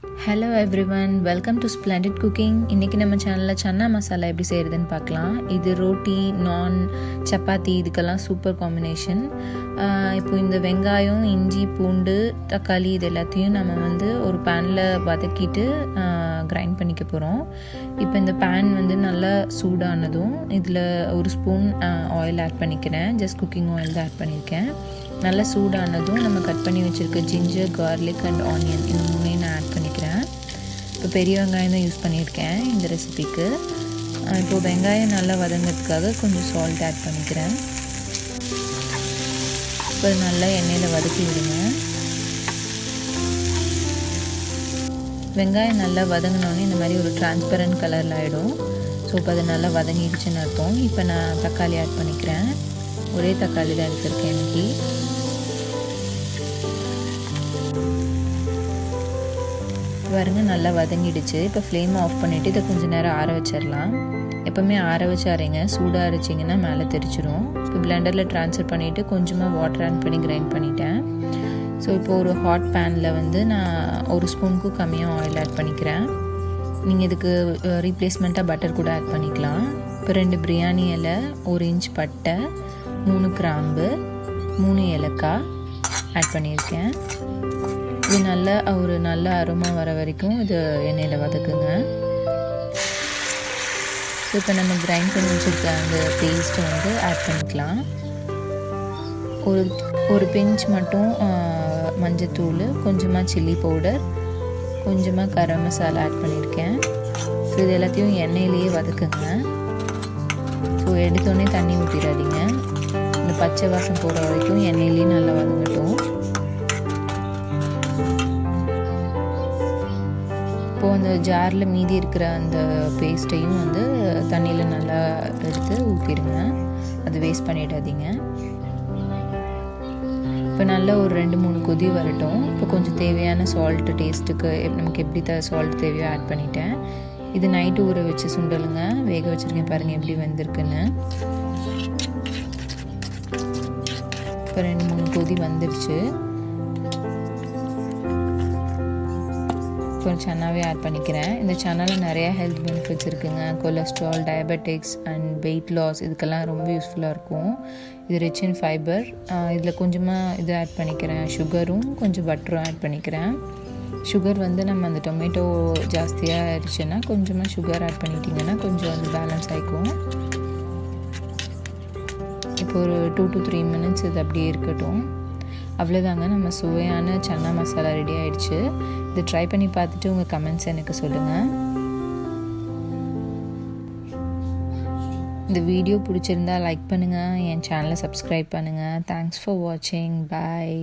Hello everyone, welcome to Splendid cooking. இன்னைக்கு நம்ம சேனல்ல சன்னா மசாலா எப்படி செய்யறதுன்னு பார்க்கலாம். இது ரோட்டி, நான், சப்பாத்தி இதுக்கெல்லாம் சூப்பர் காம்பினேஷன். இப்போ இந்த வெங்காயம், இஞ்சி, பூண்டு, தக்காளி இது எல்லாத்தையும் நம்ம ஒரு பேனில் வதக்கிட்டு கிரைண்ட் பண்ணிக்க போகிறோம். இப்போ இந்த பேன் நல்லா சூடானதும் இதில் ஒரு ஸ்பூன் ஆயில் ஆட் பண்ணிக்கிறேன். ஜஸ்ட் குக்கிங் ஆயில் தான் ஆட் பண்ணியிருக்கேன். நல்லா சூடானதும் நம்ம கட் பண்ணி வச்சுருக்க ஜிஞ்சர், கார்லிக் அண்ட் ஆனியன் இந்த மூணையும் நான் ஆட் பண்ணிக்கிறேன். இப்போ பெரிய வெங்காயம் தான் யூஸ் பண்ணியிருக்கேன் இந்த ரெசிபிக்கு. இப்போது வெங்காயம் நல்லா வதங்கிறதுக்காக கொஞ்சம் சால்ட் ஆட் பண்ணிக்கிறேன். இப்போ நல்லா எண்ணெயில் வதக்கி விடுங்க. வெங்காயம் நல்லா வதங்கினோடனே இந்த மாதிரி ஒரு டிரான்ஸ்பரண்ட் கலரில் ஆகிடும். ஸோ இப்போ அது நல்லா வதங்கிடுச்சுன்னு அர்த்தம். இப்போ நான் தக்காளி ஆட் பண்ணிக்கிறேன். ஒரே தக்காளி தான் எடுத்திருக்கேன் இன்னைக்கு. பாருங்க நல்லா வதங்கிடுச்சு. இப்போ ஃப்ளேம் ஆஃப் பண்ணிவிட்டு இதை கொஞ்சம் நேரம் ஆற வச்சிடலாம். எப்போவுமே ஆற வச்சு அரைங்க, சூடாக அரைச்சிங்கன்னா மேலே தெரிச்சிடும். இப்போ பிளெண்டரில் ட்ரான்ஸ்ஃபர் பண்ணிவிட்டு கொஞ்சமாக வாட்டர் ஆட் பண்ணி கிரைண்ட் பண்ணிட்டேன். ஸோ இப்போ ஒரு ஹாட் பேனில் நான் ஒரு ஸ்பூனுக்கும் கம்மியாக ஆயில் ஆட் பண்ணிக்கிறேன். நீங்கள் இதுக்கு ரீப்ளேஸ்மெண்ட்டாக பட்டர் கூட ஆட் பண்ணிக்கலாம். இப்போ 2 பிரியாணி இலை, 1 இன்ச் பட்டை, 3 கிராம்பு, 3 ஏலக்காய் ஆட் பண்ணியிருக்கேன். இது நல்ல அரோமா வர வரைக்கும் இது எண்ணெயில் வதக்குங்க. ஸோ இப்போ நம்ம கிரைண்ட் பண்ணி வச்சுருக்க அந்த பேஸ்ட்டை ஆட் பண்ணிக்கலாம். ஒரு பிஞ்ச் மட்டும் மஞ்சத்தூள், கொஞ்சமாக சில்லி பவுடர், கொஞ்சமாக கரம் மசாலா ஆட் பண்ணியிருக்கேன். ஸோ இது எல்லாத்தையும் எண்ணெயிலேயே வதக்குங்க. ஸோ எடுத்தோடனே தண்ணி ஊற்றிடாதீங்க. இந்த பச்சை வாசம் போகிற வரைக்கும் எண்ணெயிலேயே நல்லா வதங்கட்டும். இப்போது அந்த ஜாரில் மீதி இருக்கிற அந்த பேஸ்ட்டையும் தண்ணியில் நல்லா எடுத்து ஊற்றிடுங்க. அது வேஸ்ட் பண்ணிடாதீங்க. இப்போ நல்லா ஒரு 2-3 கொதி வரட்டும். இப்போ கொஞ்சம் தேவையான சால்ட்டு டேஸ்ட்டுக்கு நமக்கு எப்படி சால்ட் தேவையோ ஆட் பண்ணிட்டேன். இது நைட்டு ஊற வச்சு சுண்டலுங்க, வேக வச்சுருக்கேன். பாருங்கள் எப்படி வெந்திருக்குன்னு. இப்போ 2-3 கொதி வந்துடுச்சு. இப்போ சன்னாவே ஆட் பண்ணிக்கிறேன். இந்த சன்னாவில் நிறையா ஹெல்த் பெனிஃபிட்ஸ் இருக்குங்க. Cholesterol, diabetics and weight loss இதுக்கெல்லாம் ரொம்ப யூஸ்ஃபுல்லாக இருக்கும். இது ரிச் இன் ஃபைபர். இதில் கொஞ்சமாக இது ஆட் பண்ணிக்கிறேன். சுகரும் கொஞ்சம் பட்டரும் ஆட் பண்ணிக்கிறேன். சுகர் நம்ம அந்த டொமேட்டோ ஜாஸ்தியாக ஆயிடுச்சுன்னா கொஞ்சமாக சுகர் ஆட் பண்ணிட்டிங்கன்னா கொஞ்சம் பேலன்ஸ் ஆகிக்கும். இப்போ ஒரு 2 to 3 minutes இது அப்படியே இருக்கட்டும். அவ்வளோதாங்க, நம்ம சுவையான சன்னா மசாலா ரெடி ஆகிடுச்சு. இதை ட்ரை பண்ணி பார்த்துட்டு உங்கள் கமெண்ட்ஸ் எனக்கு சொல்லுங்கள். இந்த வீடியோ பிடிச்சிருந்தா லைக் பண்ணுங்கள், என் சேனலை சப்ஸ்கிரைப் பண்ணுங்கள். தேங்க்ஸ் ஃபார் வாட்சிங். பாய்.